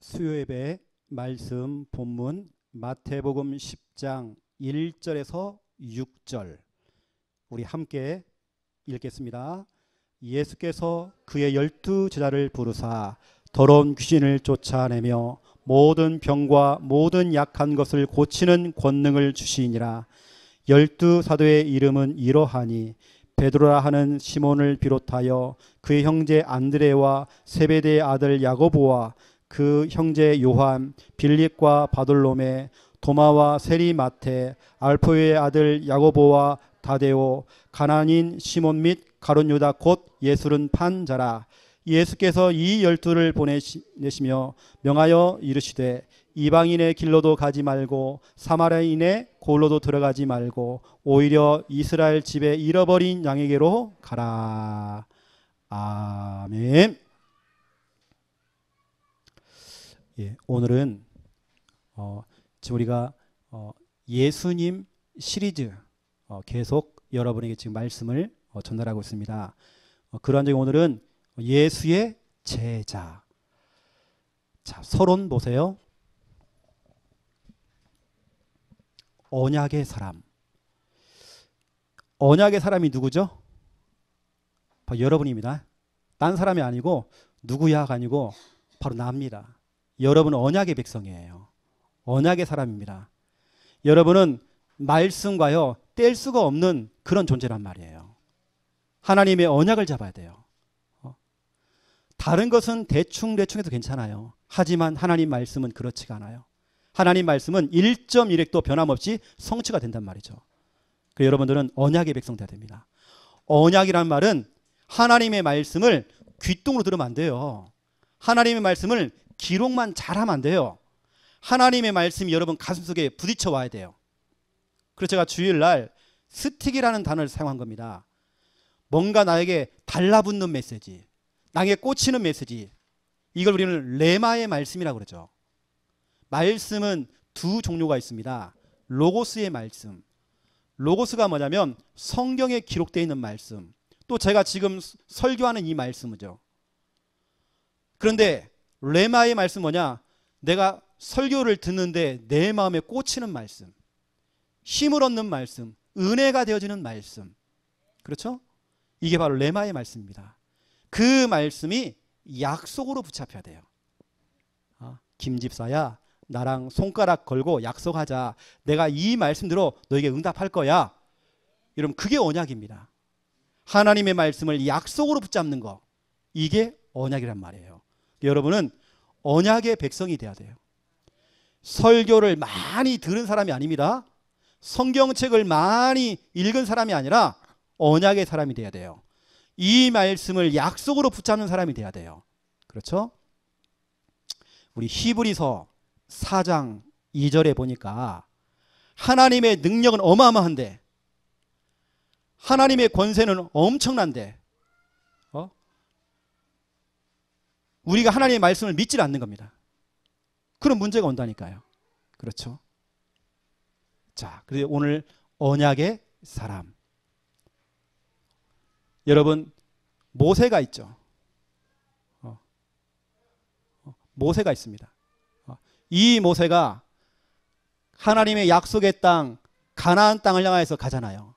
수요예배 말씀 본문 마태복음 10장 1절에서 6절 우리 함께 읽겠습니다. 예수께서 그의 12 제자를 부르사 더러운 귀신을 쫓아내며 모든 병과 모든 약한 것을 고치는 권능을 주시니라. 12 사도의 이름은 이러하니 베드로라 하는 시몬을 비롯하여 그의 형제 안드레와 세베대의 아들 야고보와 그 형제 요한, 빌립과 바돌로메, 도마와 세리 마테, 알포의 아들 야고보와 다데오, 가나안인 시몬 및 가룟 유다 곧 예수는 판 자라. 예수께서 이 12를 보내시며 명하여 이르시되 이방인의 길로도 가지 말고 사마리아인의 골로도 들어가지 말고 오히려 이스라엘 집에 잃어버린 양에게로 가라. 아멘. 예, 오늘은 지금 우리가 예수님 시리즈 계속 여러분에게 지금 말씀을 전달하고 있습니다. 그러한 중에 오늘은 예수의 제자. 자, 서론 보세요. 언약의 사람. 언약의 사람이 누구죠? 바로 여러분입니다. 딴 사람이 아니고 누구야가 아니고 바로 나입니다. 여러분은 언약의 백성이에요. 언약의 사람입니다. 여러분은 말씀과요 뗄 수가 없는 그런 존재란 말이에요. 하나님의 언약을 잡아야 돼요. 다른 것은 대충 해도 괜찮아요. 하지만 하나님 말씀은 그렇지가 않아요. 하나님 말씀은 1.1획도 변함없이 성취가 된단 말이죠. 그래서 여러분들은 언약의 백성 돼야 됩니다. 언약이란 말은 하나님의 말씀을 귓등으로 들으면 안 돼요. 하나님의 말씀을 기록만 잘하면 안 돼요. 하나님의 말씀이 여러분 가슴속에 부딪혀 와야 돼요. 그래서 제가 주일날 스틱이라는 단어를 사용한 겁니다. 뭔가 나에게 달라붙는 메시지, 나에게 꽂히는 메시지, 이걸 우리는 레마의 말씀이라고 그러죠. 말씀은 두 종류가 있습니다. 로고스의 말씀. 로고스가 뭐냐면 성경에 기록되어 있는 말씀, 또 제가 지금 설교하는 이 말씀이죠. 그런데 레마의 말씀 뭐냐? 내가 설교를 듣는데 내 마음에 꽂히는 말씀, 힘을 얻는 말씀, 은혜가 되어지는 말씀. 그렇죠? 이게 바로 레마의 말씀입니다. 그 말씀이 약속으로 붙잡혀야 돼요. 김 집사야, 나랑 손가락 걸고 약속하자. 내가 이 말씀대로 너에게 응답할 거야. 여러분, 그게 언약입니다. 하나님의 말씀을 약속으로 붙잡는 거, 이게 언약이란 말이에요. 여러분은 언약의 백성이 돼야 돼요. 설교를 많이 들은 사람이 아닙니다. 성경책을 많이 읽은 사람이 아니라 언약의 사람이 돼야 돼요. 이 말씀을 약속으로 붙잡는 사람이 돼야 돼요. 그렇죠? 우리 히브리서 4장 2절에 보니까 하나님의 능력은 어마어마한데, 하나님의 권세는 엄청난데 우리가 하나님의 말씀을 믿지 않는 겁니다. 그런 문제가 온다니까요. 그렇죠? 자, 그래서 오늘 언약의 사람. 여러분, 모세가 있죠. 모세가 있습니다. 이 모세가 하나님의 약속의 땅, 가나안 땅을 향해서 가잖아요.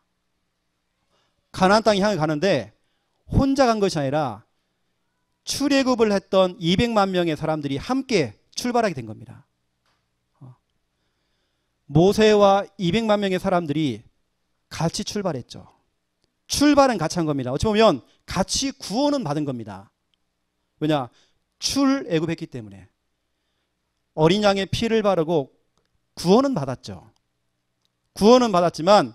가나안 땅을 향해 가는데 혼자 간 것이 아니라 출애굽을 했던 200만 명의 사람들이 함께 출발하게 된 겁니다. 모세와 200만 명의 사람들이 같이 출발했죠. 출발은 같이 한 겁니다. 어찌 보면 같이 구원은 받은 겁니다. 왜냐? 출애굽했기 때문에. 어린 양의 피를 바르고 구원은 받았죠. 구원은 받았지만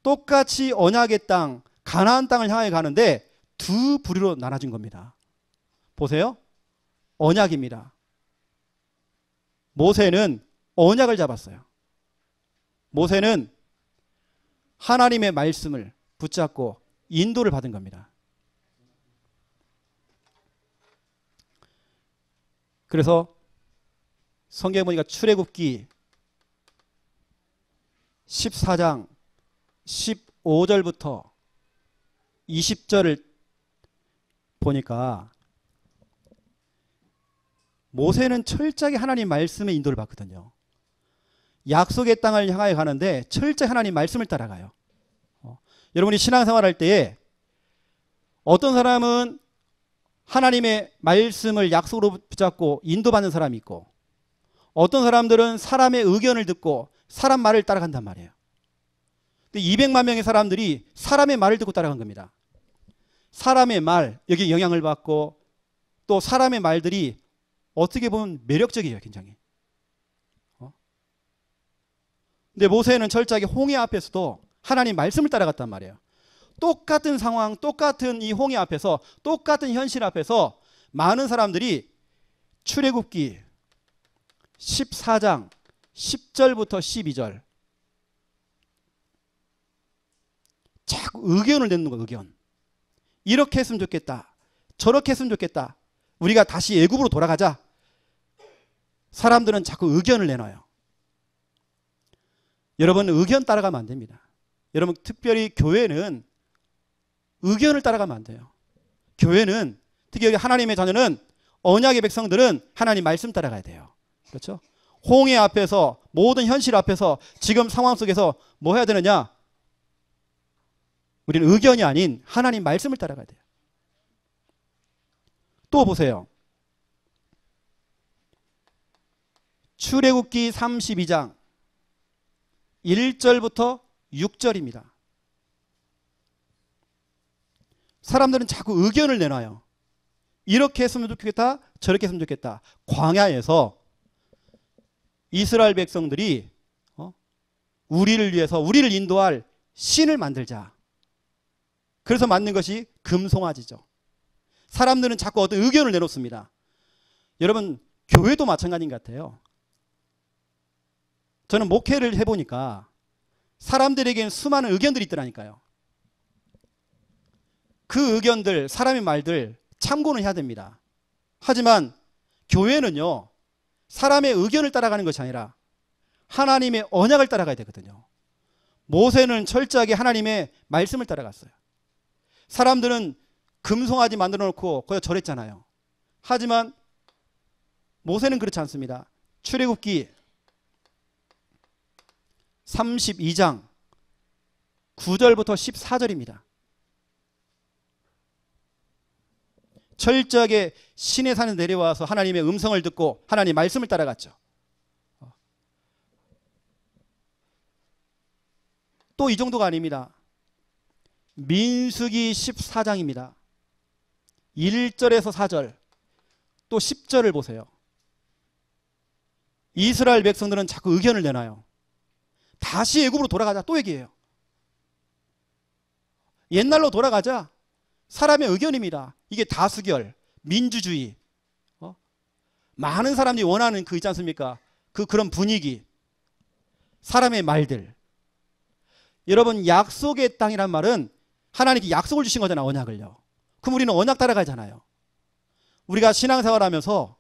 똑같이 언약의 땅, 가나안 땅을 향해 가는데 두 부류로 나눠진 겁니다. 보세요. 언약입니다. 모세는 언약을 잡았어요. 모세는 하나님의 말씀을 붙잡고 인도를 받은 겁니다. 그래서 성경에 보니까 출애굽기 14장 15절부터 20절을 보니까 모세는 철저하게 하나님 말씀의 인도를 받거든요. 약속의 땅을 향하여 가는데 철저히 하나님 말씀을 따라가요. 여러분이 신앙생활할 때에 어떤 사람은 하나님의 말씀을 약속으로 붙잡고 인도받는 사람이 있고, 어떤 사람들은 사람의 의견을 듣고 사람 말을 따라간단 말이에요. 200만 명의 사람들이 사람의 말을 듣고 따라간 겁니다. 사람의 말, 여기 영향을 받고, 또 사람의 말들이 어떻게 보면 매력적이에요, 굉장히. 근데 모세는 철저하게 홍해 앞에서도 하나님 말씀을 따라갔단 말이에요. 똑같은 상황, 똑같은 이 홍해 앞에서, 똑같은 현실 앞에서 많은 사람들이 출애굽기 14장 10절부터 12절 자꾸 의견을 내는 거예요. 의견. 이렇게 했으면 좋겠다. 저렇게 했으면 좋겠다. 우리가 다시 애굽으로 돌아가자. 사람들은 자꾸 의견을 내놔요. 여러분, 의견 따라가면 안 됩니다. 여러분, 특별히 교회는 의견을 따라가면 안 돼요. 교회는, 특히 여기 하나님의 자녀는, 언약의 백성들은 하나님 말씀 따라가야 돼요. 그렇죠? 홍해 앞에서, 모든 현실 앞에서, 지금 상황 속에서 뭐 해야 되느냐? 우리는 의견이 아닌 하나님 말씀을 따라가야 돼요. 또 보세요. 출애굽기 32장 1절부터 6절입니다. 사람들은 자꾸 의견을 내놔요. 이렇게 했으면 좋겠다, 저렇게 했으면 좋겠다. 광야에서 이스라엘 백성들이 우리를 위해서, 우리를 인도할 신을 만들자. 그래서 만든 것이 금송아지죠. 사람들은 자꾸 어떤 의견을 내놓습니다. 여러분, 교회도 마찬가지인 것 같아요. 저는 목회를 해보니까 사람들에게는 수많은 의견들이 있더라니까요. 그 의견들, 사람의 말들 참고는 해야 됩니다. 하지만 교회는요, 사람의 의견을 따라가는 것이 아니라 하나님의 언약을 따라가야 되거든요. 모세는 철저하게 하나님의 말씀을 따라갔어요. 사람들은 금송아지 만들어 놓고 거기다 절했잖아요. 하지만 모세는 그렇지 않습니다. 출애굽기 32장 9절부터 14절입니다. 철저하게 시내 산에 내려와서 하나님의 음성을 듣고 하나님의 말씀을 따라갔죠. 또 이 정도가 아닙니다. 민수기 14장입니다. 1절에서 4절, 또 10절을 보세요. 이스라엘 백성들은 자꾸 의견을 내놔요. 다시 애굽으로 돌아가자, 또 얘기해요. 옛날로 돌아가자. 사람의 의견입니다. 이게 다수결, 민주주의, 많은 사람들이 원하는 그 있지 않습니까? 그런 분위기, 사람의 말들. 여러분, 약속의 땅이란 말은 하나님께 약속을 주신 거잖아요. 언약을요. 그럼 우리는 언약 따라가잖아요. 우리가 신앙생활하면서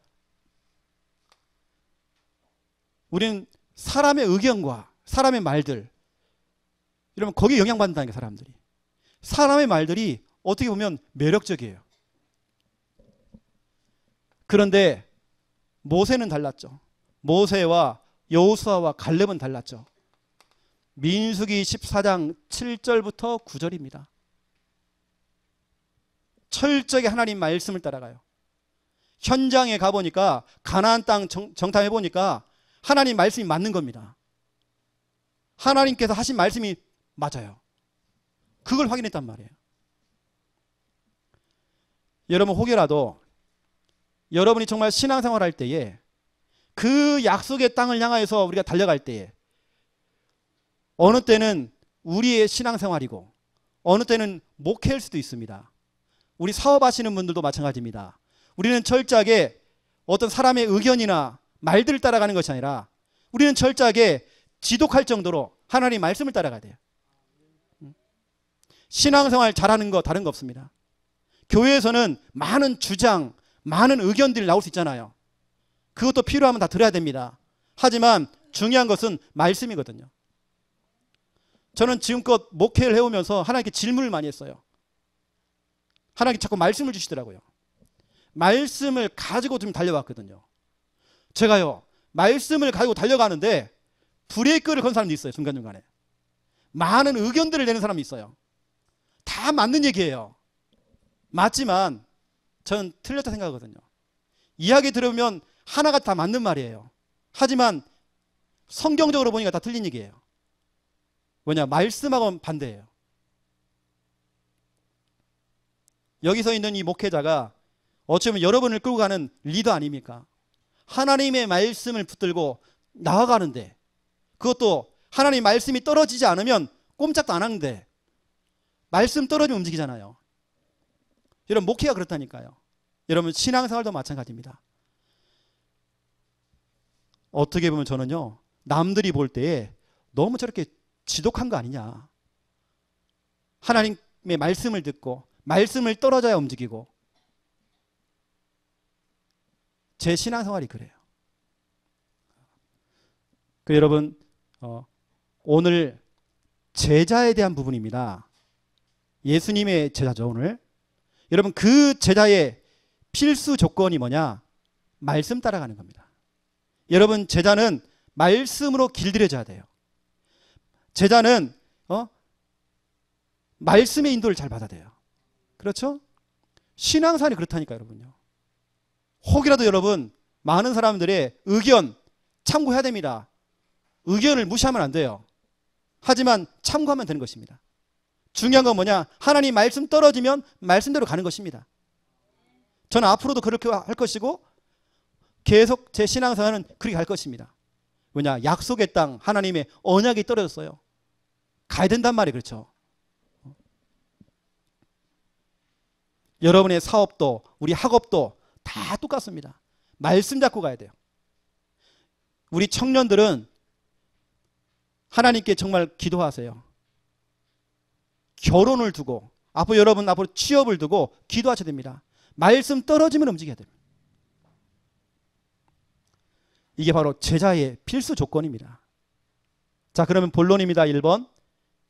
우리는 사람의 의견과 사람의 말들, 여러분, 거기에 영향받는다는 게 사람들이. 사람의 말들이 어떻게 보면 매력적이에요. 그런데 모세는 달랐죠. 모세와 여호수아와 갈렙은 달랐죠. 민수기 14장 7절부터 9절입니다. 철저하게 하나님 말씀을 따라가요. 현장에 가보니까, 가나안 땅 정탐해보니까 하나님 말씀이 맞는 겁니다. 하나님께서 하신 말씀이 맞아요. 그걸 확인했단 말이에요. 여러분, 혹여라도 여러분이 정말 신앙생활 할 때에 그 약속의 땅을 향하여서 우리가 달려갈 때에 어느 때는 우리의 신앙생활이고 어느 때는 목회일 수도 있습니다. 우리 사업하시는 분들도 마찬가지입니다. 우리는 철저하게 어떤 사람의 의견이나 말들을 따라가는 것이 아니라 우리는 철저하게 지독할 정도로 하나님 말씀을 따라가야 돼요. 신앙생활 잘하는 거 다른 거 없습니다. 교회에서는 많은 주장, 많은 의견들이 나올 수 있잖아요. 그것도 필요하면 다 들어야 됩니다. 하지만 중요한 것은 말씀이거든요. 저는 지금껏 목회를 해오면서 하나님께 질문을 많이 했어요. 하나님께 자꾸 말씀을 주시더라고요. 말씀을 가지고 좀 달려왔거든요. 제가요, 말씀을 가지고 달려가는데 브레이크를 건 사람도 있어요. 중간중간에. 많은 의견들을 내는 사람이 있어요. 다 맞는 얘기예요. 맞지만 저는 틀렸다 생각하거든요. 이야기 들으면 하나가 다 맞는 말이에요. 하지만 성경적으로 보니까 다 틀린 얘기예요. 뭐냐? 말씀하고는 반대예요. 여기서 있는 이 목회자가 어쩌면 여러분을 끌고 가는 리더 아닙니까? 하나님의 말씀을 붙들고 나아가는데, 그것도 하나님 말씀이 떨어지지 않으면 꼼짝도 안 하는데, 말씀 떨어지면 움직이잖아요. 여러분, 목회가 그렇다니까요. 여러분, 신앙생활도 마찬가지입니다. 어떻게 보면 저는요, 남들이 볼 때에 너무 저렇게 지독한 거 아니냐. 하나님의 말씀을 듣고 말씀을 떨어져야 움직이고. 제 신앙생활이 그래요. 여러분, 오늘 제자에 대한 부분입니다. 예수님의 제자죠, 오늘. 여러분, 그 제자의 필수 조건이 뭐냐? 말씀 따라가는 겁니다. 여러분, 제자는 말씀으로 길들여져야 돼요. 제자는 말씀의 인도를 잘 받아야 돼요. 그렇죠? 신앙생활이 그렇다니까, 여러분요. 혹이라도 여러분, 많은 사람들의 의견 참고해야 됩니다. 의견을 무시하면 안 돼요. 하지만 참고하면 되는 것입니다. 중요한 건 뭐냐? 하나님 말씀 떨어지면 말씀대로 가는 것입니다. 저는 앞으로도 그렇게 할 것이고 계속 제 신앙생활은 그렇게 갈 것입니다. 왜냐? 약속의 땅, 하나님의 언약이 떨어졌어요. 가야 된단 말이에요. 그렇죠? 여러분의 사업도 우리 학업도 다 똑같습니다. 말씀 잡고 가야 돼요. 우리 청년들은 하나님께 정말 기도하세요. 결혼을 두고 여러분 앞으로 취업을 두고 기도하셔야 됩니다. 말씀 떨어지면 움직여야 됩니다. 이게 바로 제자의 필수 조건입니다. 자, 그러면 본론입니다. 1번,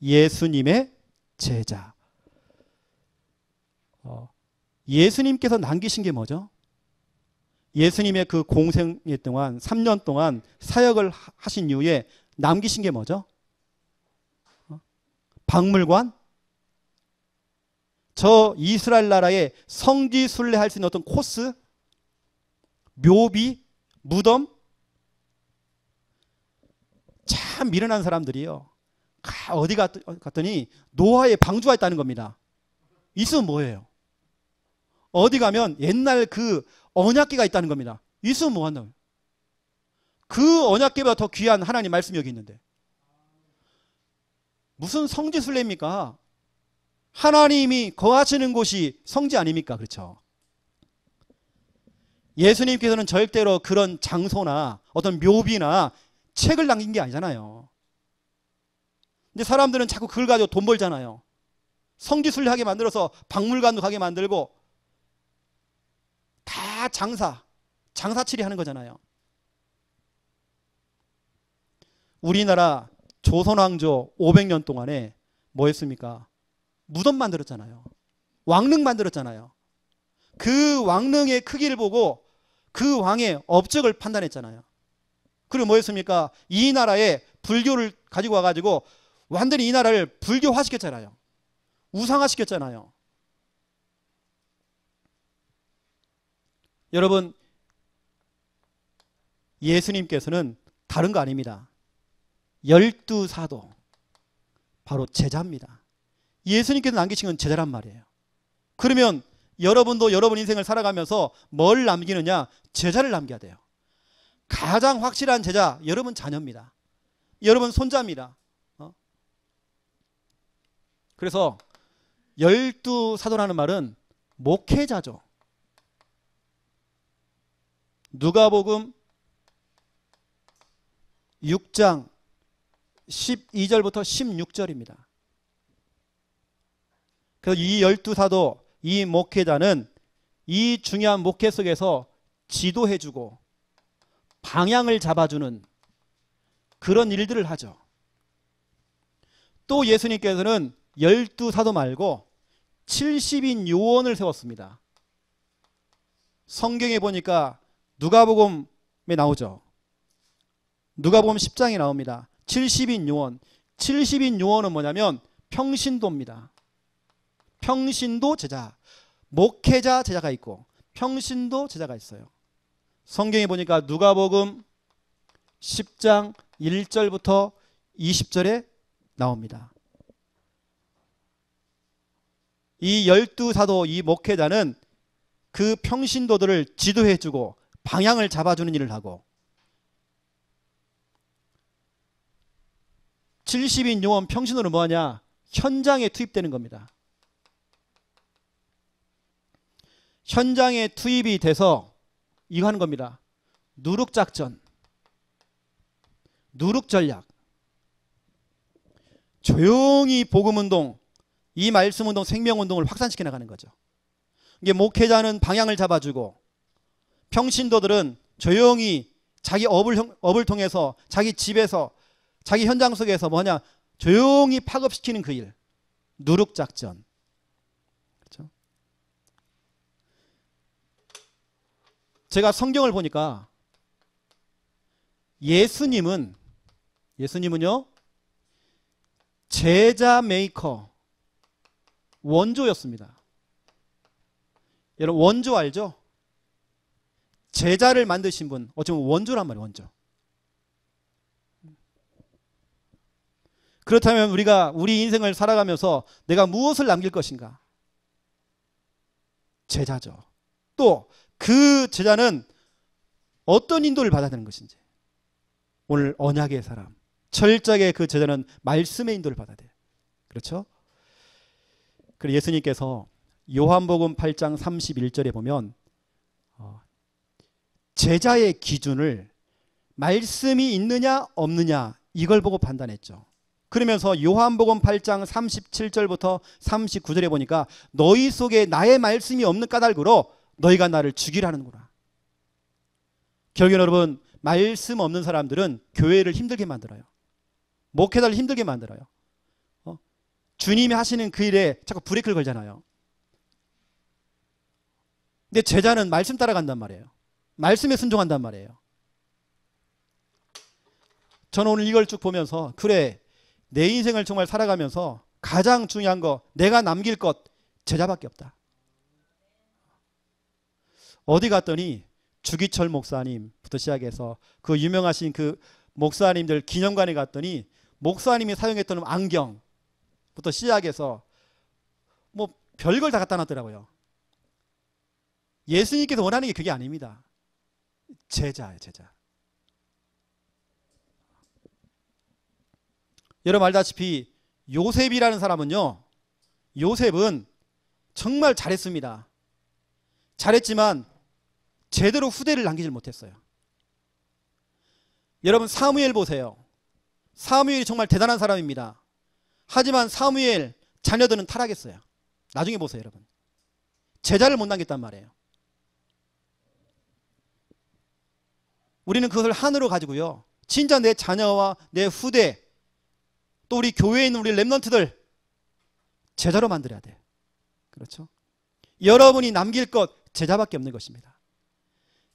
예수님의 제자. 예수님께서 남기신 게 뭐죠? 예수님의 그 공생애 동안 3년 동안 사역을 하신 이후에 남기신 게 뭐죠? 박물관? 저 이스라엘 나라의 성지순례할 수 있는 어떤 코스? 묘비? 무덤? 참 미련한 사람들이요. 어디 갔더니 노아의 방주가 있다는 겁니다. 있으면 뭐예요? 어디 가면 옛날 그 언약궤가 있다는 겁니다. 있으면 뭐 한다고요? 그 언약궤보다 더 귀한 하나님 말씀이 여기 있는데 무슨 성지순례입니까? 하나님이 거하시는 곳이 성지 아닙니까? 그렇죠? 예수님께서는 절대로 그런 장소나 어떤 묘비나 책을 남긴 게 아니잖아요. 근데 사람들은 자꾸 그걸 가지고 돈 벌잖아요. 성지순례하게 만들어서 박물관도 가게 만들고 다 장사치리 하는 거잖아요. 우리나라 조선왕조 500년 동안에 뭐 했습니까? 무덤 만들었잖아요. 왕릉 만들었잖아요. 그 왕릉의 크기를 보고 그 왕의 업적을 판단했잖아요. 그리고 뭐 했습니까? 이 나라에 불교를 가지고 와가지고 완전히 이 나라를 불교화시켰잖아요. 우상화시켰잖아요. 여러분, 예수님께서는 다른 거 아닙니다. 12사도 바로 제자입니다. 예수님께서 남기신 건 제자란 말이에요. 그러면 여러분도 여러분 인생을 살아가면서 뭘 남기느냐? 제자를 남겨야 돼요. 가장 확실한 제자, 여러분 자녀입니다. 여러분 손자입니다. 그래서 12사도라는 말은 목회자죠. 누가복음 6장 12절부터 16절입니다. 그래서 이 12사도, 이 목회자는 이 중요한 목회 속에서 지도해주고 방향을 잡아주는 그런 일들을 하죠. 또 예수님께서는 12사도 말고 70인 요원을 세웠습니다. 성경에 보니까 누가복음 나오죠. 누가복음 10장에 나옵니다. 70인 요원. 70인 요원은 뭐냐면 평신도입니다. 평신도 제자. 목회자 제자가 있고 평신도 제자가 있어요. 성경에 보니까 누가복음 10장 1절부터 20절에 나옵니다. 이 12사도 이 목회자는 그 평신도들을 지도해주고 방향을 잡아주는 일을 하고 70인 요원 평신도는 뭐하냐? 현장에 투입되는 겁니다. 현장에 투입이 돼서 이거 하는 겁니다. 누룩작전, 누룩전략, 조용히 복음운동, 이 말씀운동, 생명운동을 확산시켜 나가는 거죠. 이게 목회자는 방향을 잡아주고 평신도들은 조용히 자기 업을 통해서 자기 집에서 자기 현장 속에서 뭐냐? 조용히 파급시키는 그 일, 누룩작전. 그렇죠? 제가 성경을 보니까 예수님은요 제자 메이커, 원조였습니다. 여러분 원조 알죠? 제자를 만드신 분, 어쩌면 원조란 말이에요. 원조. 그렇다면 우리가 우리 인생을 살아가면서 내가 무엇을 남길 것인가? 제자죠. 또 그 제자는 어떤 인도를 받아야 되는 것인지. 오늘 언약의 사람, 철저하게 그 제자는 말씀의 인도를 받아야 돼요. 그렇죠? 그리고 예수님께서 요한복음 8장 31절에 보면 제자의 기준을 말씀이 있느냐 없느냐 이걸 보고 판단했죠. 그러면서 요한복음 8장 37절부터 39절에 보니까 너희 속에 나의 말씀이 없는 까닭으로 너희가 나를 죽이라는구나. 결국엔 여러분 말씀 없는 사람들은 교회를 힘들게 만들어요. 목회자를 힘들게 만들어요. 주님이 하시는 그 일에 자꾸 브레이크를 걸잖아요. 근데 제자는 말씀 따라간단 말이에요. 말씀에 순종한단 말이에요. 저는 오늘 이걸 쭉 보면서 그래 내 인생을 정말 살아가면서 가장 중요한 거 내가 남길 것 제자밖에 없다. 어디 갔더니 주기철 목사님부터 시작해서 그 유명하신 그 목사님들 기념관에 갔더니 목사님이 사용했던 안경부터 시작해서 뭐 별걸 다 갖다 놨더라고요. 예수님께서 원하는 게 그게 아닙니다. 제자예요, 제자. 여러분 알다시피 요셉이라는 사람은요, 요셉은 정말 잘했습니다. 잘했지만 제대로 후대를 남기질 못했어요. 여러분 사무엘 보세요. 사무엘이 정말 대단한 사람입니다. 하지만 사무엘 자녀들은 타락했어요. 나중에 보세요 여러분. 제자를 못 남겼단 말이에요. 우리는 그것을 한으로 가지고요, 진짜 내 자녀와 내 후대 또 우리 교회에 있는 우리 렘넌트들 제자로 만들어야 돼. 그렇죠? 여러분이 남길 것 제자밖에 없는 것입니다.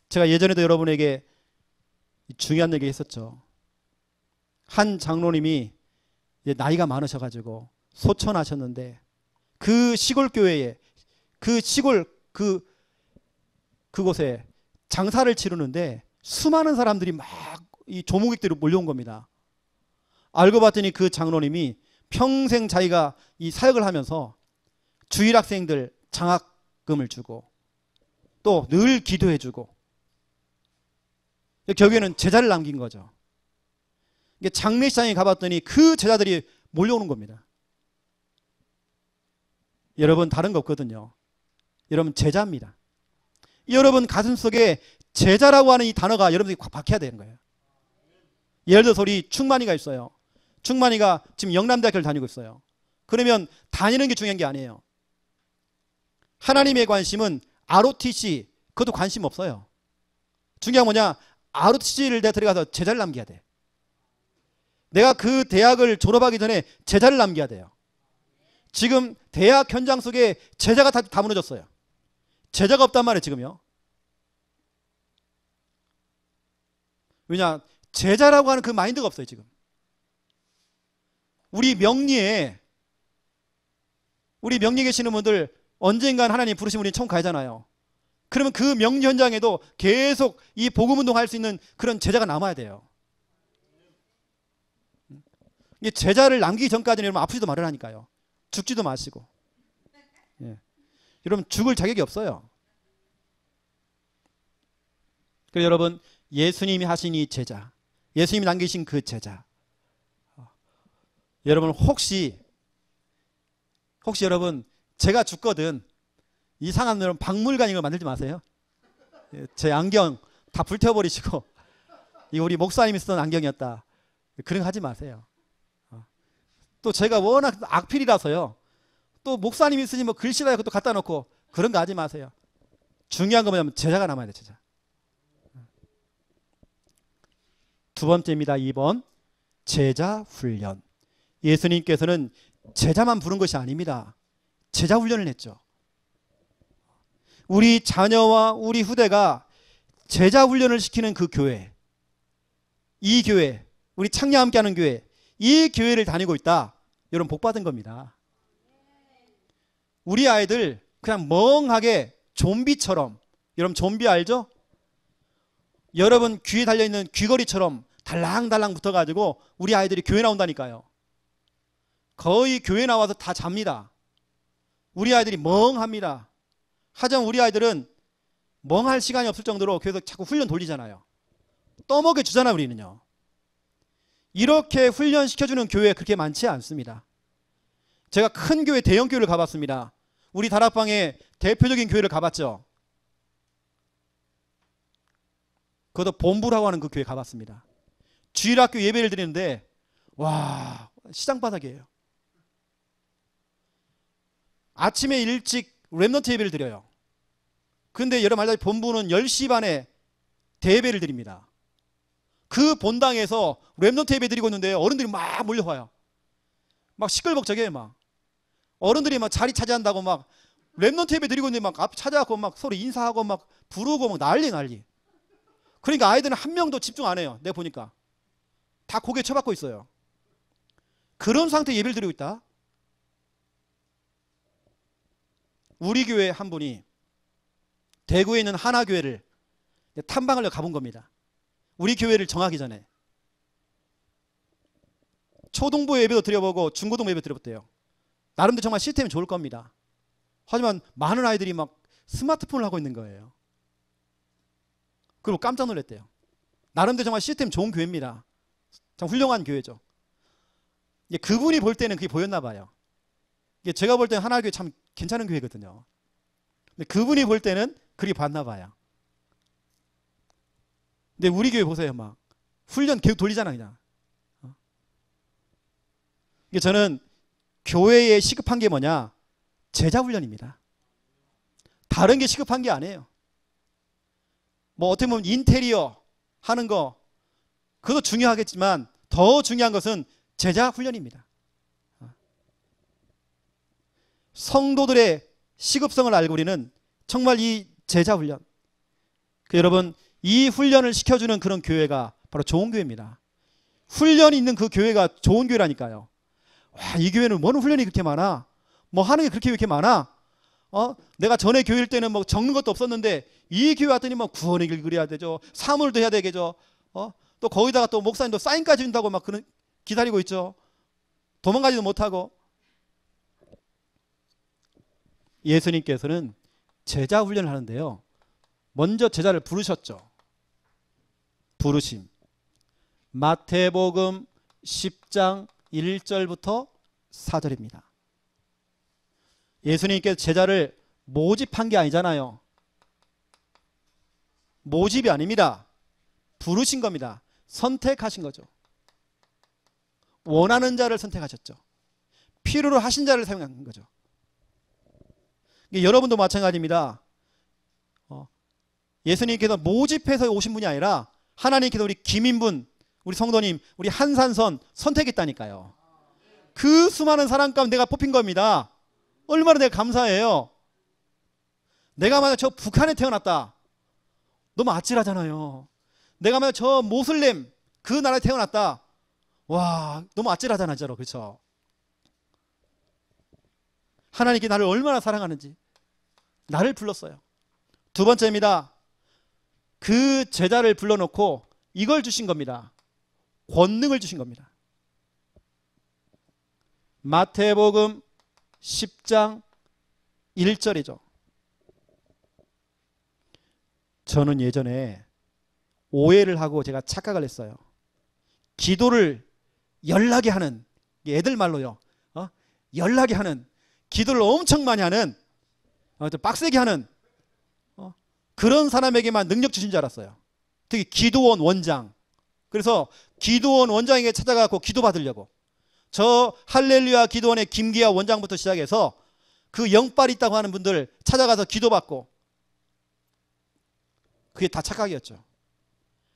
제가 예전에도 여러분에게 중요한 얘기 했었죠. 한 장로님이 나이가 많으셔가지고 소천하셨는데 그 시골 교회에 그 시골 그곳에 장사를 치르는데 수많은 사람들이 막 이 조목객들이 몰려온 겁니다. 알고 봤더니 그 장로님이 평생 자기가 이 사역을 하면서 주일 학생들 장학금을 주고 또 늘 기도해주고 결국에는 제자를 남긴 거죠. 장례식장에 가봤더니 그 제자들이 몰려오는 겁니다. 여러분 다른 거 없거든요. 여러분 제자입니다. 여러분 가슴속에 제자라고 하는 이 단어가 여러분들이 꽉 박혀야 되는 거예요. 예를 들어서 우리 충만이가 있어요. 충만이가 지금 영남대학교를 다니고 있어요. 그러면 다니는 게 중요한 게 아니에요. 하나님의 관심은 ROTC 그것도 관심 없어요. 중요한 뭐냐? ROTC를 내가 들어가서 제자를 남겨야 돼. 내가 그 대학을 졸업하기 전에 제자를 남겨야 돼요. 지금 대학 현장 속에 제자가 다 무너졌어요. 제자가 없단 말이에요 지금요. 왜냐? 제자라고 하는 그 마인드가 없어요, 지금. 우리 명리에 계시는 분들 언젠간 하나님 부르시면 우리 천국 가잖아요. 그러면 그 명리 현장에도 계속 이 복음 운동할 수 있는 그런 제자가 남아야 돼요. 이게 제자를 남기기 전까지는 여러분 아프지도 말으라니까요. 죽지도 마시고. 예. 여러분 죽을 자격이 없어요. 그래서 여러분 예수님이 하신 이 제자, 예수님이 남기신 그 제자, 여러분 혹시 여러분 제가 죽거든 이상한 여러분 박물관 이거 만들지 마세요. 제 안경 다 불태워버리시고 이거 우리 목사님이 쓰던 안경이었다 그런 거 하지 마세요. 또 제가 워낙 악필이라서요. 또 목사님이 쓰신 뭐 글씨다 이것도 갖다 놓고 그런 거 하지 마세요. 중요한 건 뭐냐면 제자가 남아야 돼. 제자. 두 번째입니다. 2번 제자 훈련. 예수님께서는 제자만 부른 것이 아닙니다. 제자 훈련을 했죠. 우리 자녀와 우리 후대가 제자 훈련을 시키는 그 교회, 이 교회, 우리 창녀 함께하는 교회, 이 교회를 다니고 있다. 여러분 복 받은 겁니다. 우리 아이들 그냥 멍하게 좀비처럼, 여러분 좀비 알죠? 여러분 귀에 달려있는 귀걸이처럼 달랑달랑 붙어가지고 우리 아이들이 교회 나온다니까요. 거의 교회 나와서 다 잡니다. 우리 아이들이 멍합니다. 하지만 우리 아이들은 멍할 시간이 없을 정도로 계속 자꾸 훈련 돌리잖아요. 떠먹여 주잖아요. 우리는요. 이렇게 훈련시켜주는 교회 그렇게 많지 않습니다. 제가 큰 교회, 대형 교회를 가봤습니다. 우리 다락방에 대표적인 교회를 가봤죠. 그것도 본부라고 하는 그 교회 가봤습니다. 주일학교 예배를 드리는데 와 시장 바닥이에요. 아침에 일찍 렘넌트 예배를 드려요. 근데 여러분 알다시피 본부는 10시 반에 대예배를 드립니다. 그 본당에서 렘넌트 예배 드리고 있는데 어른들이 막 몰려와요. 막 시끌벅적해요. 막 어른들이 막 자리 차지한다고 막 렘넌트 예배 드리고 있는데 막 앞 찾아가고 막 서로 인사하고 막 부르고 막 난리. 그러니까 아이들은 한 명도 집중 안 해요. 내가 보니까 다 고개 쳐박고 있어요. 그런 상태에 예배를 드리고 있다. 우리 교회 한 분이 대구에 있는 하나교회를 탐방을 가본 겁니다. 우리 교회를 정하기 전에 초등부 예배도 드려보고 중고등부 예배 드려봤대요. 나름대로 정말 시스템이 좋을 겁니다. 하지만 많은 아이들이 막 스마트폰을 하고 있는 거예요. 그리고 깜짝 놀랐대요. 나름대로 정말 시스템 좋은 교회입니다. 참 훌륭한 교회죠. 그분이 볼 때는 그게 보였나 봐요. 제가 볼 때는 하나교회 참 괜찮은 교회거든요. 근데 그분이 볼 때는 그렇게 봤나 봐요. 근데 우리 교회 보세요. 막 훈련 계속 돌리잖아 그냥. 저는 교회에 시급한 게 뭐냐? 제자 훈련입니다. 다른 게 시급한 게 아니에요. 뭐 어떻게 보면 인테리어 하는 거 그것도 중요하겠지만 더 중요한 것은 제자 훈련입니다. 성도들의 시급성을 알고 우리는 정말 이 제자 훈련, 여러분 이 훈련을 시켜주는 그런 교회가 바로 좋은 교회입니다. 훈련이 있는 그 교회가 좋은 교회라니까요. 와, 이 교회는 뭐는 훈련이 그렇게 많아? 뭐 하는 게 그렇게 왜 이렇게 많아? 내가 전에 교회일 때는 뭐 적는 것도 없었는데 이 교회 왔더니 뭐 구원의 길 그려야 되죠. 사물도 해야 되겠죠. 또 거기다가 또 목사님도 사인까지 준다고 막 그런 기다리고 있죠. 도망가지도 못하고. 예수님께서는 제자 훈련을 하는데요. 먼저 제자를 부르셨죠. 부르심. 마태복음 10장 1절부터 4절입니다. 예수님께서 제자를 모집한 게 아니잖아요. 모집이 아닙니다. 부르신 겁니다. 선택하신 거죠. 원하는 자를 선택하셨죠. 필요로 하신 자를 사용한 거죠. 여러분도 마찬가지입니다. 예수님께서 모집해서 오신 분이 아니라 하나님께서 우리 김인분, 우리 성도님, 우리 한산선 선택했다니까요. 그 수많은 사람 가운데 내가 뽑힌 겁니다. 얼마나 내가 감사해요. 내가 만약 저 북한에 태어났다. 너무 아찔하잖아요. 내가 만약 저 모슬렘 그 나라에 태어났다. 와, 너무 아찔하잖아, 진짜로. 그렇죠? 하나님께 나를 얼마나 사랑하는지 나를 불렀어요. 두 번째입니다. 그 제자를 불러놓고 이걸 주신 겁니다. 권능을 주신 겁니다. 마태복음 10장 1절이죠. 저는 예전에 오해를 하고 제가 착각을 했어요. 기도를 열나게 하는, 애들 말로요, 열나게 하는, 기도를 엄청 많이 하는, 좀 빡세게 하는 그런 사람에게만 능력 주신 줄 알았어요. 특히 기도원 원장. 그래서 기도원 원장에게 찾아가고 기도 받으려고, 저 할렐루야 기도원의 김기아 원장부터 시작해서 그 영빨이 있다고 하는 분들 찾아가서 기도받고, 그게 다 착각이었죠.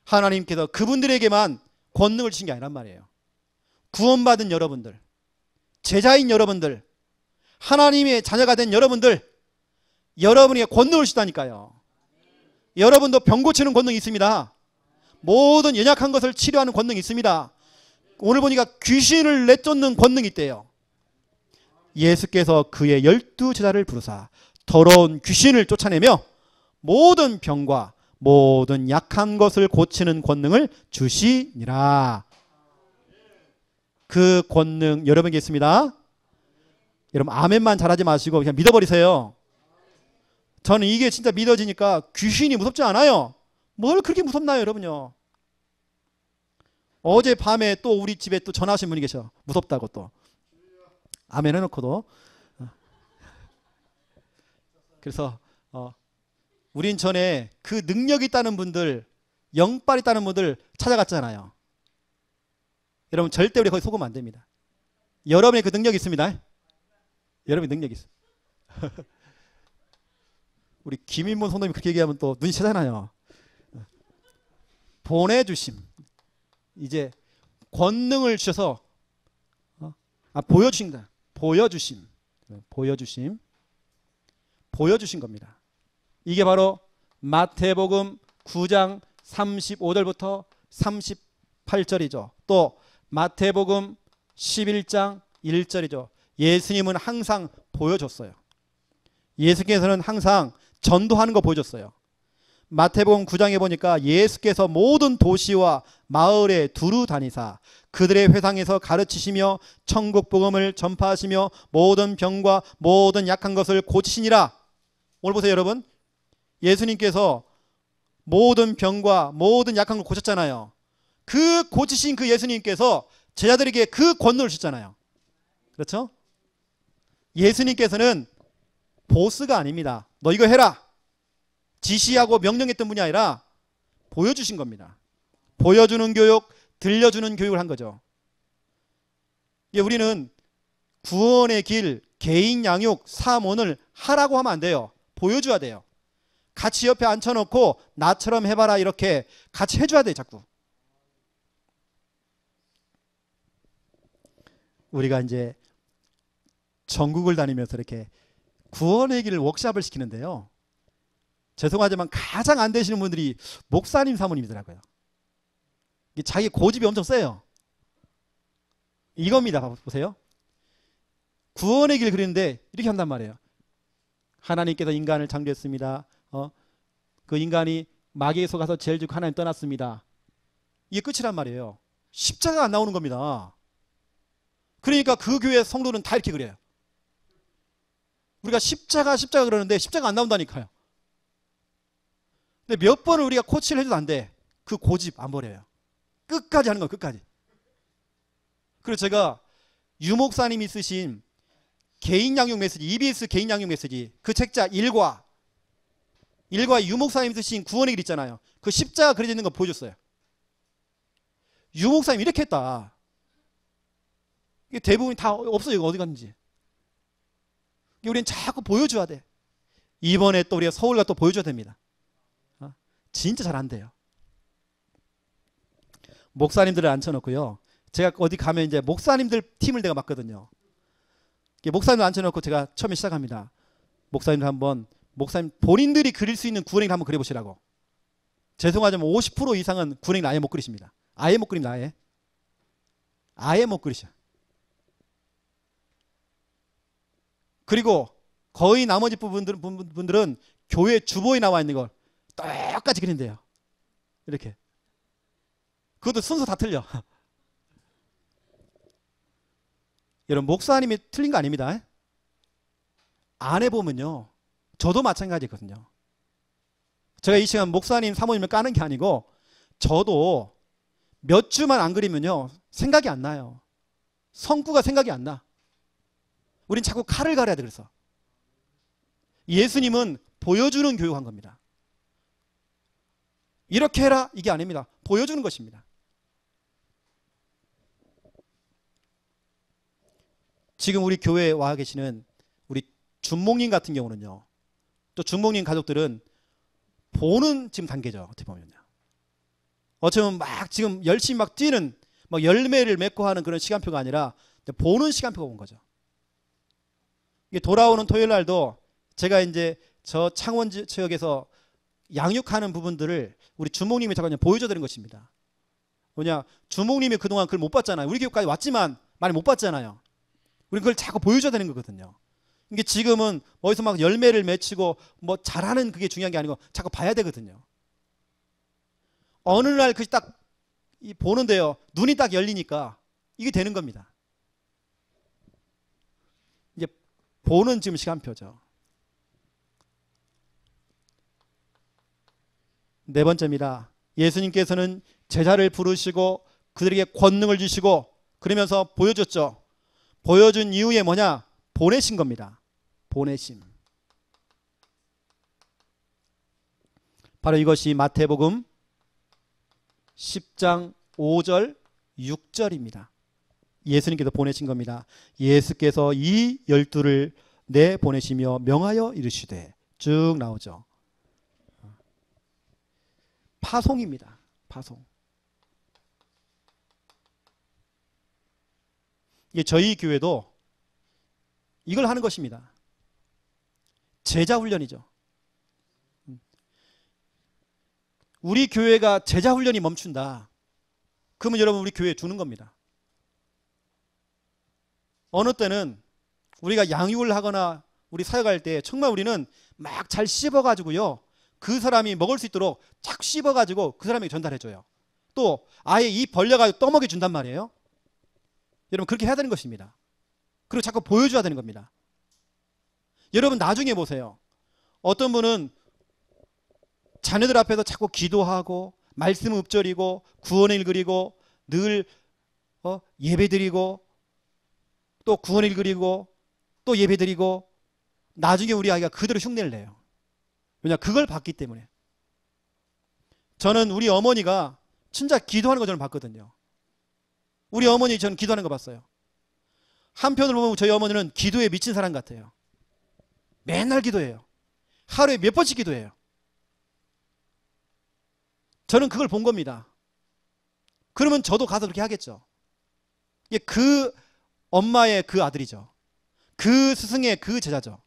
하나님께서 그분들에게만 권능을 주신 게 아니란 말이에요. 구원받은 여러분들, 제자인 여러분들, 하나님의 자녀가 된 여러분들, 여러분에게 권능을 주다니까요. 여러분도 병 고치는 권능이 있습니다. 모든 연약한 것을 치료하는 권능이 있습니다. 오늘 보니까 귀신을 내쫓는 권능이 있대요. 예수께서 그의 12제자를 부르사 더러운 귀신을 쫓아내며 모든 병과 모든 약한 것을 고치는 권능을 주시니라. 그 권능 여러분에게 있습니다. 여러분 아멘만 잘하지 마시고 그냥 믿어버리세요. 저는 이게 진짜 믿어지니까 귀신이 무섭지 않아요. 뭘 그렇게 무섭나요, 여러분요. 어제 밤에 또 우리 집에 또 전화하신 분이 계셔. 무섭다고 또 아멘 해놓고도. 그래서 우린 전에 그 능력이 있다는 분들, 영빨이 있다는 분들 찾아갔잖아요. 여러분 절대 우리 거기 속으면 안 됩니다. 여러분의 그 능력이 있습니다. 여러분의 능력이 있어. 우리 김인문 성도님이 그렇게 얘기하면 또 눈이 채잖아요. 보내주심. 이제 권능을 주셔서 보여주신다. 보여주심. 보여주심. 보여주신 겁니다. 이게 바로 마태복음 9장 35절부터 38절이죠. 또 마태복음 11장 1절이죠. 예수님은 항상 보여줬어요. 예수께서는 항상 전도하는 거 보여줬어요. 마태복음 9장에 보니까 예수께서 모든 도시와 마을에 두루 다니사 그들의 회당에서 가르치시며 천국 복음을 전파하시며 모든 병과 모든 약한 것을 고치시니라. 오늘 보세요, 여러분. 예수님께서 모든 병과 모든 약한 걸 고쳤잖아요. 그 고치신 그 예수님께서 제자들에게 그 권능을 주셨잖아요. 그렇죠? 예수님께서는 보스가 아닙니다. 너 이거 해라. 지시하고 명령했던 분이 아니라 보여주신 겁니다. 보여주는 교육, 들려주는 교육을 한 거죠. 우리는 구원의 길, 개인 양육, 사모를 하라고 하면 안 돼요. 보여줘야 돼요. 같이 옆에 앉혀놓고 나처럼 해봐라 이렇게 같이 해줘야 돼요. 자꾸. 우리가 이제 전국을 다니면서 이렇게 구원의 길을 워크숍을 시키는데요. 죄송하지만 가장 안 되시는 분들이 목사님 사모님이더라고요. 자기 고집이 엄청 세요. 이겁니다. 보세요. 구원의 길 그리는데 이렇게 한단 말이에요. 하나님께서 인간을 창조했습니다. 그 인간이 마귀에 속아서 죄를 짓고 하나님 떠났습니다. 이게 끝이란 말이에요. 십자가가 안 나오는 겁니다. 그러니까 그 교회 성도는 다 이렇게 그래요. 우리가 십자가 그러는데 십자가 안 나온다니까요. 근데 몇 번을 우리가 코치를 해줘도 안 돼. 그 고집 안 버려요. 끝까지 하는 거예요. 끝까지. 그리고 제가 유 목사님이 쓰신 개인 양육 메시지, EBS 개인 양육 메시지, 그 책자 1과 유 목사님이 쓰신 구원의 길 있잖아요. 그 십자가 그려져 있는 거 보여줬어요. 유 목사님이 이렇게 했다. 이게 대부분이 다 없어요. 이거 어디 갔는지. 우리는 자꾸 보여줘야 돼. 이번에 또 우리가 서울 가서 또 보여줘야 됩니다. 진짜 잘 안 돼요. 목사님들을 앉혀놓고요. 제가 어디 가면 이제 목사님들 팀을 내가 맡거든요. 목사님을 앉혀놓고 제가 처음에 시작합니다. 목사님 본인들이 그릴 수 있는 구원의 길 한번 그려보시라고. 죄송하지만 50% 이상은 군행을 아예 못 그리십니다. 아예 못 그립니다. 아예 못 그리셔. 그리고 거의 나머지 분들은 교회 주보에 나와 있는 걸 똑같이 그린대요. 이렇게. 그것도 순서 다 틀려. 여러분, 목사님이 틀린 거 아닙니다. 안 해보면요, 저도 마찬가지거든요. 제가 이 시간 목사님 사모님을 까는 게 아니고 저도 몇 주만 안 그리면요 생각이 안 나요. 성구가 생각이 안 나. 우린 자꾸 칼을 갈아야 돼. 그래서 예수님은 보여주는 교육한 겁니다. 이렇게 해라 이게 아닙니다. 보여주는 것입니다. 지금 우리 교회에 와 계시는 우리 준목님 같은 경우는요, 또 준목님 가족들은 보는 지금 단계죠. 어떻게 보면요. 어쩌면 막 지금 열심히 막 뛰는 막 열매를 맺고 하는 그런 시간표가 아니라 보는 시간표가 온 거죠. 이게 돌아오는 토요일 날도 제가 이제 저 창원 지역에서 양육하는 부분들을 우리 주목님이 잠깐 보여줘 드리는 것입니다. 뭐냐, 주목님이 그동안 그걸 못 봤잖아요. 우리 교육까지 왔지만 많이 못 봤잖아요. 우리 그걸 자꾸 보여줘야 되는 거거든요. 이게 지금은 어디서 막 열매를 맺히고 뭐 잘하는 그게 중요한 게 아니고 자꾸 봐야 되거든요. 어느 날 그것이 딱 보는데요, 눈이 딱 열리니까 이게 되는 겁니다. 이제 보는 지금 시간표죠. 네 번째입니다. 예수님께서는 제자를 부르시고 그들에게 권능을 주시고 그러면서 보여줬죠. 보여준 이후에 뭐냐? 보내신 겁니다. 보내심. 바로 이것이 마태복음 10장 5절 6절입니다. 예수님께서 보내신 겁니다. 예수께서 이 12를 내보내시며 명하여 이르시되, 쭉 나오죠. 파송입니다. 파송. 이게 저희 교회도 이걸 하는 것입니다. 제자 훈련이죠. 우리 교회가 제자 훈련이 멈춘다. 그러면 여러분 우리 교회에 주는 겁니다. 어느 때는 우리가 양육을 하거나 우리 사역할 때 정말 우리는 막 잘 씹어가지고요, 그 사람이 먹을 수 있도록 착 씹어가지고 그 사람에게 전달해줘요. 또 아예 입 벌려가지고 떠먹여준단 말이에요. 여러분 그렇게 해야 되는 것입니다. 그리고 자꾸 보여줘야 되는 겁니다. 여러분 나중에 보세요. 어떤 분은 자녀들 앞에서 자꾸 기도하고 말씀 읊조리고 구원을 그리고 늘 예배드리고 또 구원을 그리고 또 예배드리고 나중에 우리 아이가 그대로 흉내를 내요. 왜냐? 그걸 봤기 때문에. 저는 우리 어머니가 진짜 기도하는 거 저는 봤거든요. 우리 어머니 저는 기도하는 거 봤어요. 한편으로 보면 저희 어머니는 기도에 미친 사람 같아요. 맨날 기도해요. 하루에 몇 번씩 기도해요. 저는 그걸 본 겁니다. 그러면 저도 가서 그렇게 하겠죠. 이게 그 엄마의 그 아들이죠. 그 스승의 그 제자죠.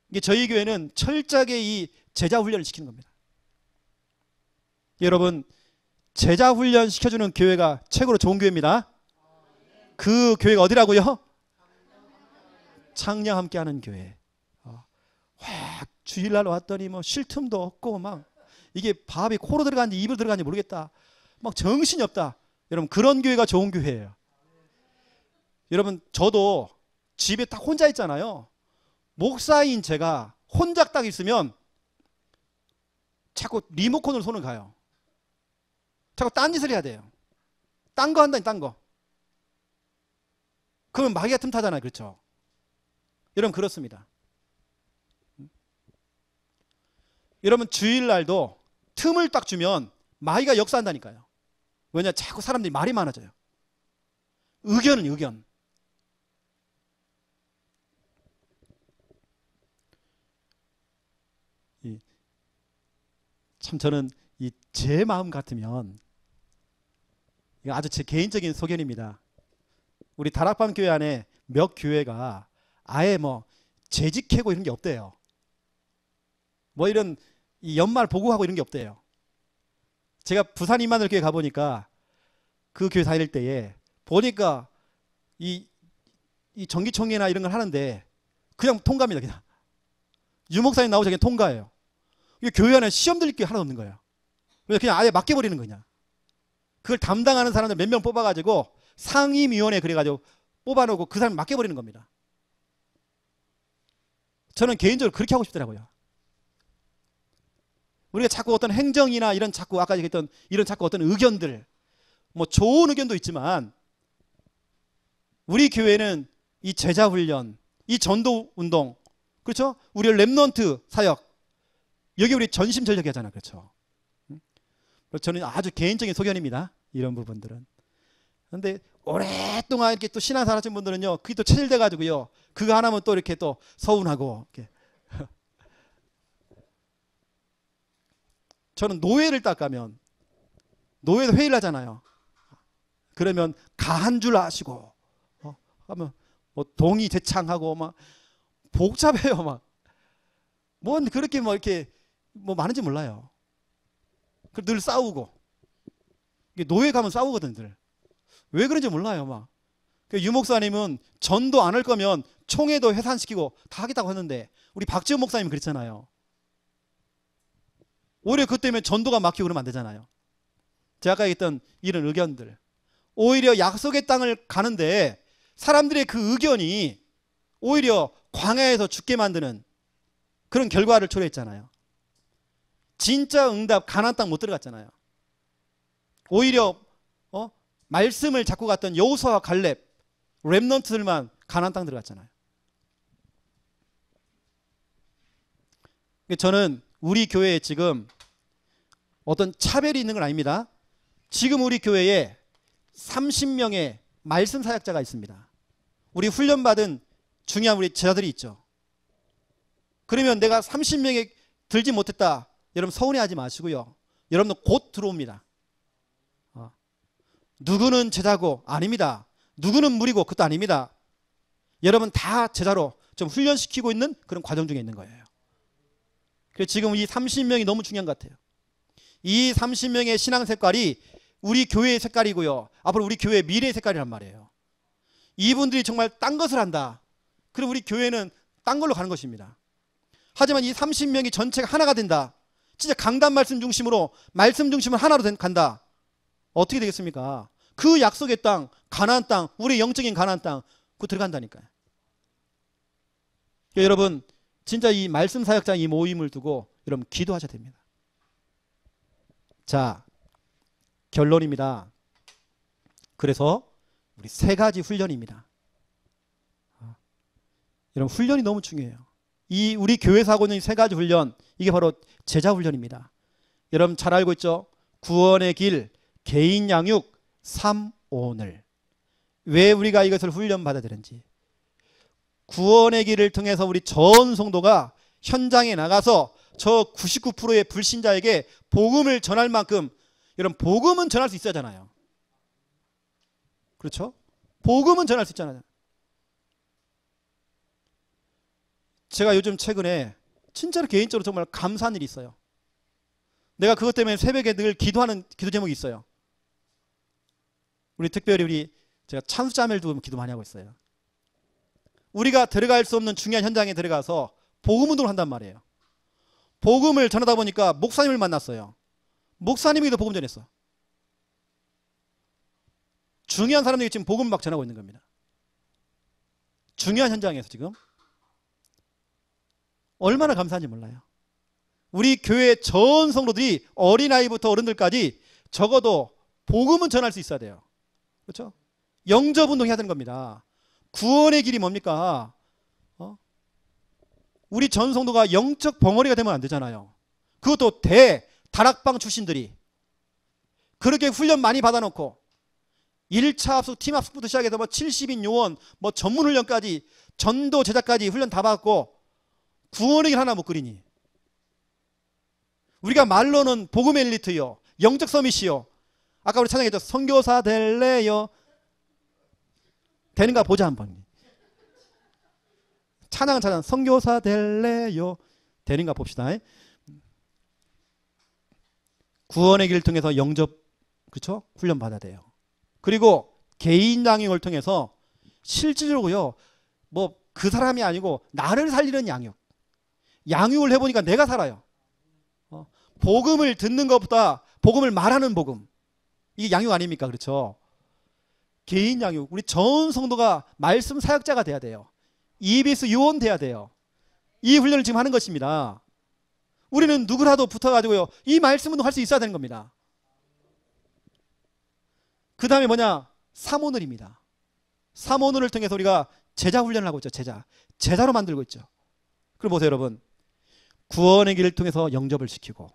이게 저희 교회는 철저하게 이 제자 훈련을 시키는 겁니다. 여러분, 제자 훈련 시켜주는 교회가 최고로 좋은 교회입니다. 그 교회가 어디라고요? 창녕 함께하는 교회. 확 주일날 왔더니 뭐 쉴 틈도 없고 막 이게 밥이 코로 들어가는지 입으로 들어가는지 모르겠다. 막 정신이 없다. 여러분 그런 교회가 좋은 교회예요. 여러분 저도 집에 딱 혼자 있잖아요. 목사인 제가 혼자 딱 있으면 자꾸 리모컨으로 손을 가요. 자꾸 딴짓을 해야 돼요. 딴 거 한다니 딴 거. 그러면 마귀가 틈타잖아요. 그렇죠? 여러분 그렇습니다. 여러분 주일날도 틈을 딱 주면 마귀가 역사한다니까요. 왜냐? 자꾸 사람들이 말이 많아져요. 의견은 의견. 참 저는 이 제 마음 같으면, 이거 아주 제 개인적인 소견입니다. 우리 다락방 교회 안에 몇 교회가 아예 뭐 재직회고 이런 게 없대요. 뭐 이런 이 연말 보고하고 이런 게 없대요. 제가 부산 임마누엘 교회 가보니까 그 교회 다닐 때에 보니까 이 정기총회나 이런 걸 하는데 그냥 통과입니다. 그냥 유목사님 나오자 그냥 통과해요. 이게 교회 안에 시험 들릴 게 하나도 없는 거예요. 그냥 아예 맡겨버리는 거냐. 그걸 담당하는 사람들 몇 명 뽑아가지고 상임위원회 그래가지고 뽑아놓고 그 사람 맡겨버리는 겁니다. 저는 개인적으로 그렇게 하고 싶더라고요. 우리가 자꾸 어떤 행정이나 이런 자꾸 아까 얘기했던 이런 자꾸 어떤 의견들, 뭐 좋은 의견도 있지만 우리 교회는 이 제자 훈련, 이 전도 운동, 그렇죠? 우리 렘넌트 사역, 여기 우리 전심전력이 하잖아, 그렇죠? 저는 아주 개인적인 소견입니다. 이런 부분들은. 그런데 오랫동안 이렇게 또 신앙생활 하신 분들은요, 그게 또 체질돼 가지고요, 그거 하나면 또 이렇게 또 서운하고. 이렇게. 저는 노예를 딱 가면 노예도 회의를 하잖아요. 그러면 가한 줄 아시고 하면 뭐 동의 제창하고 막 복잡해요. 막 뭔 그렇게 뭐 이렇게 뭐 많은지 몰라요. 늘 싸우고. 노예 가면 싸우거든 늘. 왜 그런지 몰라요. 막 유목사님은 전도 안 할 거면 총회도 해산시키고 다 하겠다고 했는데 우리 박지원 목사님은 그랬잖아요. 오히려 그것 때문에 전도가 막히고 그러면 안 되잖아요. 제가 아까 얘기했던 이런 의견들, 오히려 약속의 땅을 가는데 사람들의 그 의견이 오히려 광야에서 죽게 만드는 그런 결과를 초래했잖아요. 진짜 응답 가나안 땅 못 들어갔잖아요. 오히려 말씀을 잡고 갔던 여호수아와 갈렙 렘넌트들만 가나안 땅 들어갔잖아요. 저는 우리 교회에 지금 어떤 차별이 있는 건 아닙니다. 지금 우리 교회에 30명의 말씀 사역자가 있습니다. 우리 훈련받은 중요한 우리 제자들이 있죠. 그러면 내가 30명에 들지 못했다. 여러분 서운해하지 마시고요. 여러분들 곧 들어옵니다. 누구는 제자고 아닙니다. 누구는 무리고 그것도 아닙니다. 여러분 다 제자로 좀 훈련시키고 있는 그런 과정 중에 있는 거예요. 그래서 지금 이 30명이 너무 중요한 것 같아요. 이 30명의 신앙 색깔이 우리 교회의 색깔이고요. 앞으로 우리 교회의 미래의 색깔이란 말이에요. 이분들이 정말 딴 것을 한다. 그럼 우리 교회는 딴 걸로 가는 것입니다. 하지만 이 30명이 전체가 하나가 된다. 진짜 강단 말씀 중심으로 하나로 간다. 어떻게 되겠습니까? 그 약속의 땅, 가나안 땅, 우리 영적인 가나안 땅, 그거 들어간다니까요. 여러분 진짜 이 말씀 사역장 이 모임을 두고 여러분 기도하셔야 됩니다. 자, 결론입니다. 그래서 우리 세 가지 훈련입니다. 여러분 훈련이 너무 중요해요. 이 우리 교회에서 하고 있는 세 가지 훈련, 이게 바로 제자 훈련입니다. 여러분 잘 알고 있죠? 구원의 길, 개인 양육, 삼오늘. 왜 우리가 이것을 훈련받아야 되는지. 구원의 길을 통해서 우리 전 성도가 현장에 나가서 저 99%의 불신자에게 복음을 전할 만큼, 여러분 복음은 전할 수 있어야 하잖아요. 그렇죠? 복음은 전할 수 있잖아요. 제가 요즘 최근에 진짜로 개인적으로 정말 감사한 일이 있어요. 내가 그것 때문에 새벽에 늘 기도하는 기도 제목이 있어요. 우리 특별히 제가 찬수자매를 두고 기도 많이 하고 있어요. 우리가 들어갈 수 없는 중요한 현장에 들어가서 복음 운동을 한단 말이에요. 복음을 전하다 보니까 목사님을 만났어요. 목사님에게도 복음 전했어. 중요한 사람들이 지금 복음 막 전하고 있는 겁니다. 중요한 현장에서 지금. 얼마나 감사한지 몰라요. 우리 교회 전 성도들이 어린아이부터 어른들까지 적어도 복음은 전할 수 있어야 돼요. 그렇죠? 영접 운동해야 되는 겁니다. 구원의 길이 뭡니까? 우리 전 성도가 영적 벙어리가 되면 안 되잖아요. 그것도 다락방 출신들이 그렇게 훈련 많이 받아놓고 1차 합숙, 팀 합숙부터 시작해서 뭐 70인 요원, 뭐 전문 훈련까지, 전도 제자까지 훈련 다 받고 구원의 길 하나 못 그리니. 우리가 말로는 복음의 엘리트요, 영적 서밋이요. 아까 우리 찬양했죠. 선교사 될래요. 되는가 보자 한번. 찬양 선교사 될래요. 되는가 봅시다. 구원의 길을 통해서 영접, 그렇죠? 훈련 받아야 돼요. 그리고 개인 양육을 통해서 실질적으로요, 뭐 그 사람이 아니고 나를 살리는 양육. 양육을 해보니까 내가 살아요. 복음을 듣는 것보다 복음을 말하는 복음. 이게 양육 아닙니까? 그렇죠? 개인 양육. 우리 전 성도가 말씀 사역자가 돼야 돼요. EBS 요원 돼야 돼요. 이 훈련을 지금 하는 것입니다. 우리는 누구라도 붙어가지고요, 이 말씀 운동 할 수 있어야 되는 겁니다. 그 다음에 뭐냐? 사모늘입니다. 사모늘을 통해서 우리가 제자 훈련을 하고 있죠. 제자로 만들고 있죠. 그럼 보세요, 여러분. 구원의 길을 통해서 영접을 시키고,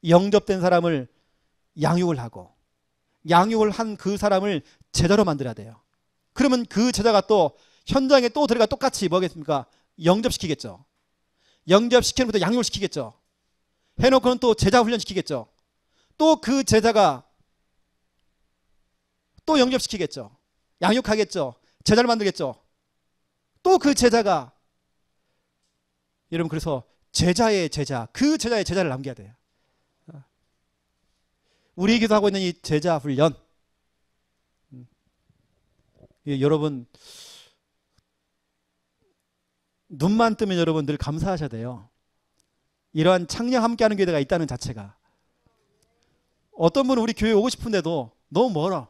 영접된 사람을 양육을 하고, 양육을 한 그 사람을 제자로 만들어야 돼요. 그러면 그 제자가 또 현장에 또 들어가 똑같이 뭐겠습니까? 영접시키겠죠. 영접시키는 것도 양육을 시키겠죠. 해놓고는 또 제자 훈련 시키겠죠. 또 그 제자가 또 영접시키겠죠. 양육하겠죠. 제자를 만들겠죠. 또 그 제자가, 여러분, 그래서 제자의 제자, 그 제자의 제자를 남겨야 돼요. 우리에게도 하고 있는 이 제자 훈련, 여러분 눈만 뜨면 여러분 늘 감사하셔야 돼요. 이러한 창녕 함께하는 교회가 있다는 자체가. 어떤 분은 우리 교회 오고 싶은데도 너무 멀어.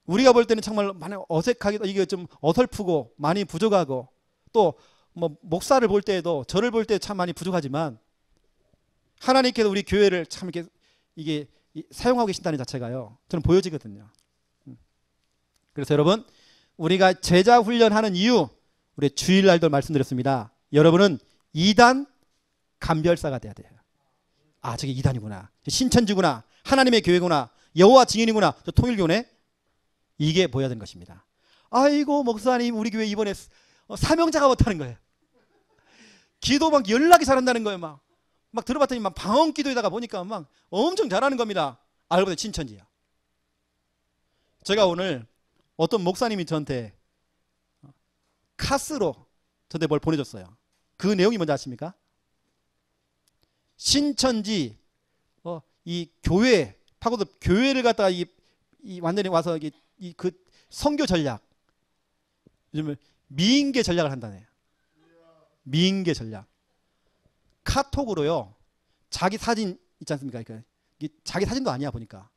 우리가 볼 때는 정말 많이 어색하기도, 이게 좀 어설프고 많이 부족하고, 또 뭐 목사를 볼 때에도, 저를 볼 때 참 많이 부족하지만 하나님께서 우리 교회를 참 이렇게 이게 사용하고 계신다는 자체가요, 저는 보여지거든요. 그래서 여러분, 우리가 제자 훈련하는 이유, 우리 주일날도 말씀드렸습니다. 여러분은 이단 감별사가 돼야 돼요. 아, 저게 이단이구나, 신천지구나, 하나님의 교회구나, 여호와 증인이구나, 저 통일교네, 이게 보여야 되는 것입니다. 아이고 목사님, 우리 교회 이번에 사명자가 못하는 거예요. 기도 막 연락이 잘한다는 거예요. 막 들어봤더니 막 방언 기도에다가 보니까 막 엄청 잘하는 겁니다. 알고 보니 신천지야. 제가 오늘 어떤 목사님이 저한테 카스로 저한테 뭘 보내줬어요. 그 내용이 뭔지 아십니까? 신천지 이 교회 파고도 교회를 갖다가 이 완전히 와서 그 선교 전략, 요즘 미인계 전략을 한다네요. 미인계 전략. 카톡으로요, 자기 사진 있지 않습니까? 그러니까 자기 사진도 아니야 보니까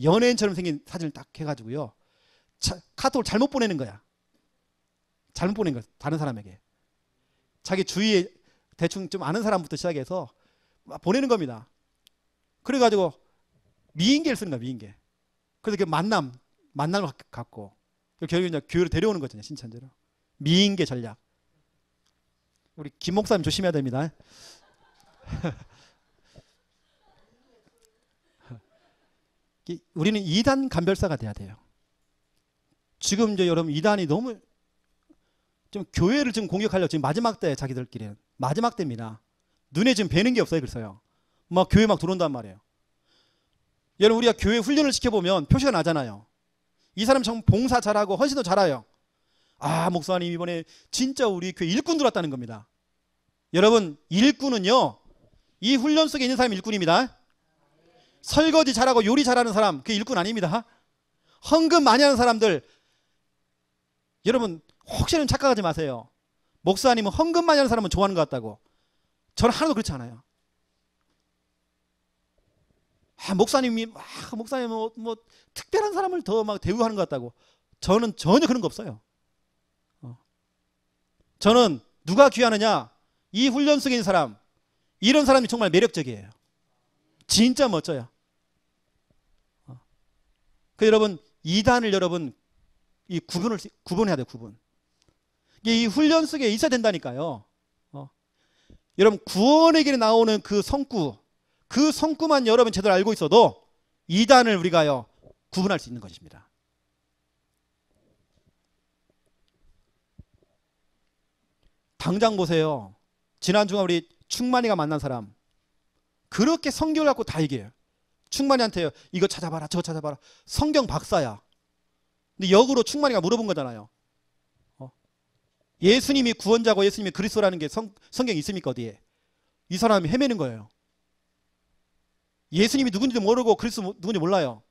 연예인처럼 생긴 사진을 딱 해가지고요, 카톡을 잘못 보내는 거야. 잘못 보낸 거야, 다른 사람에게. 자기 주위에 대충 좀 아는 사람부터 시작해서 막 보내는 겁니다. 그래가지고 미인계를 쓰는 거야, 미인계. 그래서 그 만남을 갖고 결국에 이제 교회로 데려오는 거잖아요, 신천지로. 미인계 전략. 우리 김 목사님 조심해야 됩니다. 우리는 이단 감별사가 돼야 돼요. 지금 이제 여러분 이단이 너무 좀 교회를 지금 공격하려고, 지금 마지막 때, 자기들끼리는 마지막 때입니다. 눈에 지금 뵈는 게 없어요. 그래서요, 막 교회 막 들어온단 말이에요. 여러분, 우리가 교회 훈련을 시켜보면 표시가 나잖아요. 이 사람 참 봉사 잘하고 헌신도 잘해요. 아, 목사님 이번에 진짜 우리 교회 일꾼 들어왔다는 겁니다. 여러분, 일꾼은요, 이 훈련 속에 있는 사람이 일꾼입니다. 설거지 잘하고 요리 잘하는 사람, 그게 일꾼 아닙니다. 헌금 많이 하는 사람들, 여러분 혹시나 착각하지 마세요. 목사님은 헌금 많이 하는 사람은 좋아하는 것 같다고. 저는 하나도 그렇지 않아요. 목사님이 목사님 뭐 특별한 사람을 더 막 대우하는 것 같다고. 저는 전혀 그런 거 없어요. 저는 누가 귀하느냐, 이 훈련 속에 있는 사람, 이런 사람이 정말 매력적이에요. 진짜 멋져요. 그 여러분, 이단을 여러분 이 구분해야 돼요. 구분. 이 훈련 속에 있어야 된다니까요. 여러분, 구원의 길에 나오는 그 성구만 여러분 제대로 알고 있어도 이단을 우리가요 구분할 수 있는 것입니다. 당장 보세요. 지난주에 우리 충만이가 만난 사람, 그렇게 성경을 갖고 다 얘기해요. 충만이한테요, 이거 찾아봐라 저거 찾아봐라. 성경 박사야. 근데 역으로 충만이가 물어본 거잖아요. 예수님이 구원자고 예수님이 그리스도라는 게 성경에 있습니까? 어디에? 이 사람이 헤매는 거예요. 예수님이 누군지도 모르고 그리스도 누군지 몰라요.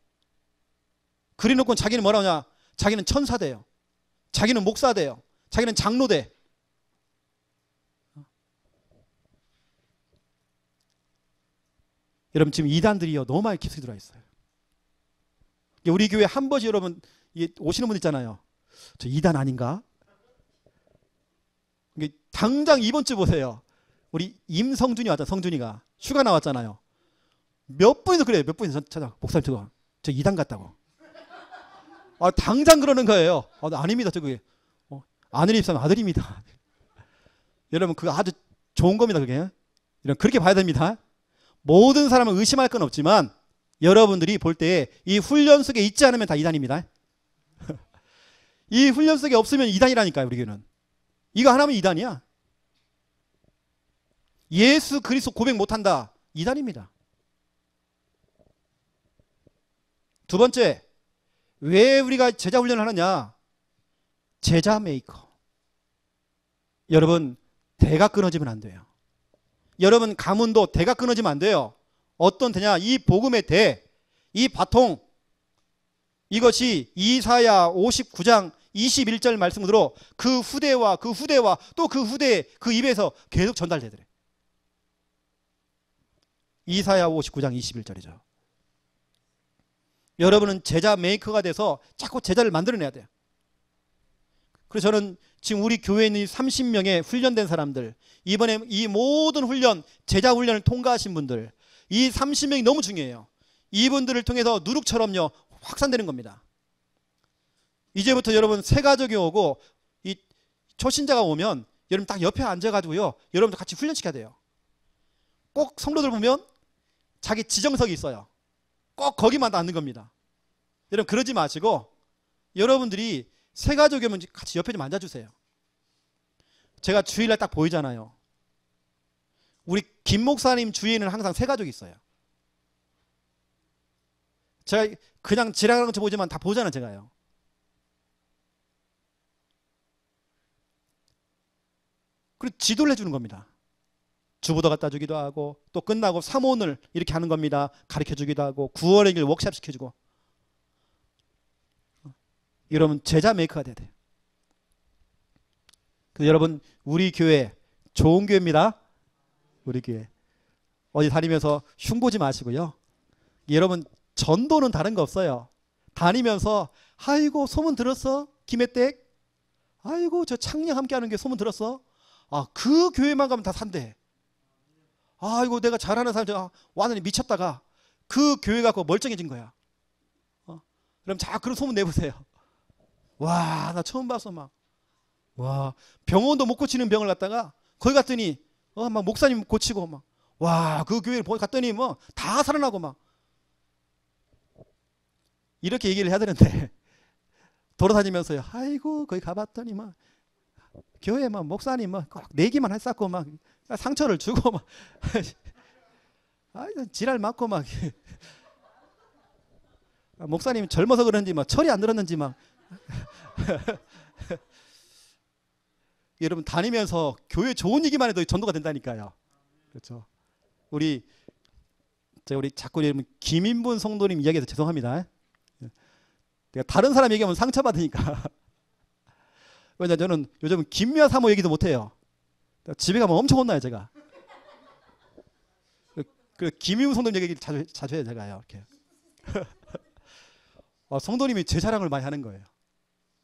그래놓고 자기는 뭐라 하냐? 자기는 천사 돼요. 자기는 목사 돼요. 자기는 장로 돼. 여러분 지금 이단들이요 너무 많이 깊숙이 들어와 있어요. 우리 교회 한 번씩 여러분 오시는 분 있잖아요. 저 이단 아닌가? 당장 이번 주 보세요. 우리 임성준이 왔잖아. 성준이가 휴가 나왔잖아요. 몇 분이서 그래요. 몇 분이서 찾아 목사님 저 이단 같다고. 당장 그러는 거예요. 아닙니다. 저 그게 아들 입사면 아들입니다. 여러분 그거 아주 좋은 겁니다. 그게 그렇게 봐야 됩니다. 모든 사람은 의심할 건 없지만 여러분들이 볼 때 이 훈련 속에 있지 않으면 다 이단입니다. 이 훈련 속에 없으면 이단이라니까요. 우리 교회는 이거 하나면 이단이야. 예수 그리스도 고백 못한다, 이단입니다. 두 번째, 왜 우리가 제자 훈련을 하느냐? 제자 메이커. 여러분 대가 끊어지면 안 돼요. 여러분 가문도 대가 끊어지면 안 돼요. 어떤 대냐? 이 복음의 대, 이 바통, 이것이 이사야 59장 21절 말씀으로 그 후대와 그 후대와 또 그 후대 그 입에서 계속 전달되더래. 이사야 59장 21절이죠. 여러분은 제자 메이커가 돼서 자꾸 제자를 만들어내야 돼요. 그래서 저는 지금 우리 교회에 있는 30명의 훈련된 사람들, 이번에 이 모든 훈련, 제자 훈련을 통과하신 분들, 이 30명이 너무 중요해요. 이분들을 통해서 누룩처럼요 확산되는 겁니다. 이제부터 여러분 새 가족이 오고 이 초신자가 오면 여러분 딱 옆에 앉아가지고요 여러분도 같이 훈련시켜야 돼요. 꼭 성도들 보면 자기 지정석이 있어요. 꼭 거기만 앉는 겁니다. 여러분 그러지 마시고 여러분들이 새 가족이 오면 같이 옆에 좀 앉아주세요. 제가 주일날 딱 보이잖아요. 우리 김 목사님 주위에는 항상 새 가족이 있어요. 제가 그냥 지나가는 것처럼 보지만 다 보잖아요. 제가요. 그리고 지도를 해주는 겁니다. 주보도 갖다 주기도 하고 또 끝나고 사모를 이렇게 하는 겁니다. 가르쳐 주기도 하고 9월의 길 워크숍 시켜주고. 여러분 제자 메이커가 돼야 돼요. 그래서 여러분 우리 교회 좋은 교회입니다. 우리 교회 어디 다니면서 흉보지 마시고요. 여러분 전도는 다른 거 없어요. 다니면서 아이고 소문 들었어? 김혜댁? 아이고 저 창녕 함께 하는 게 소문 들었어? 그 교회만 가면 다 산대. 아이고 내가 잘하는 사람 완전히 미쳤다가 그 교회 갖고 멀쩡해진 거야. 그럼 자 그런 소문 내보세요. 와 나 처음 봤어 막. 와 병원도 못 고치는 병을 갖다가 거기 갔더니 막 목사님 고치고 막. 와 그 교회를 갔더니 뭐 다 살아나고 막. 이렇게 얘기를 해야 되는데 돌아다니면서요. 아이고 거기 가봤더니 막 교회 막 목사님 막 내기만 했었고 막 상처를 주고 막 지랄 맞고 막 목사님 젊어서 그런지 막 철이 안 들었는지 막 여러분 다니면서 교회 좋은 얘기만 해도 전도가 된다니까요. 그렇죠. 우리 자꾸 여러분 김인분 성도님 이야기해서 죄송합니다. 내가 다른 사람 얘기하면 상처받으니까. 왜냐 저는 요즘은 김미아 사모 얘기도 못해요. 집에 가면 엄청 혼나요 제가. 그 김인분 성도님 얘기 자주 해요 제가요. 이렇게. 성도님이 제 자랑을 많이 하는 거예요.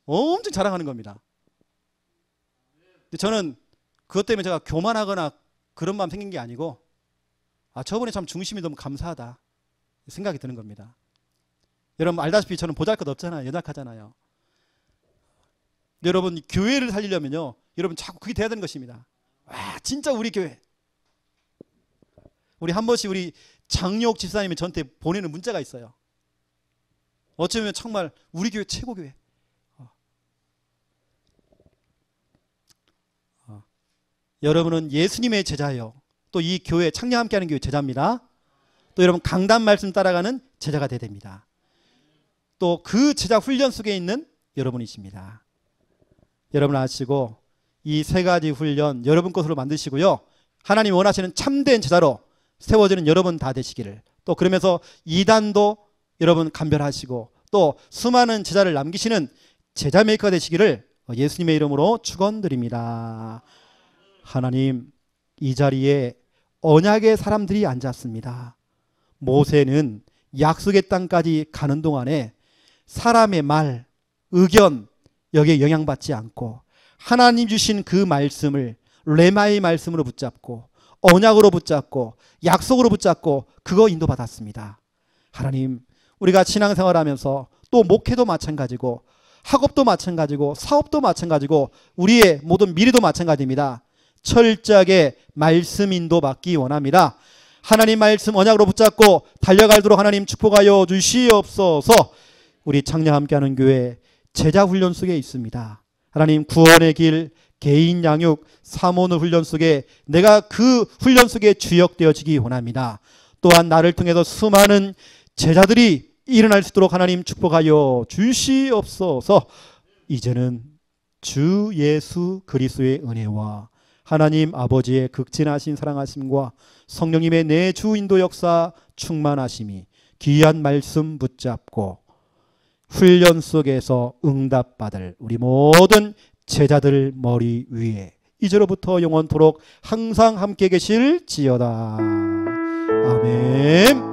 엄청 자랑하는 겁니다. 근데 저는 그것 때문에 제가 교만하거나 그런 마음 생긴 게 아니고 저번에 참 중심이 너무 감사하다 생각이 드는 겁니다. 여러분 알다시피 저는 보잘것 없잖아요. 연약하잖아요. 여러분 교회를 살리려면요 여러분 자꾸 그게 돼야 되는 것입니다. 와 진짜 우리 교회. 우리 한 번씩 우리 장yok 집사님이 저한테 보내는 문자가 있어요. 어쩌면 정말 우리 교회 최고 교회. 여러분은 예수님의 제자예요. 또 이 교회 창녕 함께하는 교회 제자입니다. 또 여러분 강단 말씀 따라가는 제자가 돼야 됩니다. 또 그 제자 훈련 속에 있는 여러분이십니다. 여러분 아시고 이 세 가지 훈련 여러분 것으로 만드시고요. 하나님 원하시는 참된 제자로 세워지는 여러분 다 되시기를 또 그러면서 이단도 여러분 감별하시고 또 수많은 제자를 남기시는 제자 메이커가 되시기를 예수님의 이름으로 축원드립니다. 하나님, 이 자리에 언약의 사람들이 앉았습니다. 모세는 약속의 땅까지 가는 동안에 사람의 말, 의견 여기에 영향받지 않고 하나님 주신 그 말씀을 레마의 말씀으로 붙잡고 언약으로 붙잡고 약속으로 붙잡고 그거 인도받았습니다. 하나님, 우리가 신앙생활하면서 또 목회도 마찬가지고 학업도 마찬가지고 사업도 마찬가지고 우리의 모든 미래도 마찬가지입니다. 철저하게 말씀 인도받기 원합니다. 하나님 말씀 언약으로 붙잡고 달려가도록 하나님 축복하여 주시옵소서. 우리 창녕 함께하는 교회 제자훈련 속에 있습니다. 하나님 구원의 길, 개인 양육, 사모는 훈련 속에 내가 그 훈련 속에 주역되어지기 원합니다. 또한 나를 통해서 수많은 제자들이 일어날 수 있도록 하나님 축복하여 주시옵소서. 이제는 주 예수 그리스도의 은혜와 하나님 아버지의 극진하신 사랑하심과 성령님의 내 주 인도 역사 충만하심이 귀한 말씀 붙잡고 훈련 속에서 응답받을 우리 모든 제자들 머리 위에 이제로부터 영원토록 항상 함께 계실지어다. 아멘.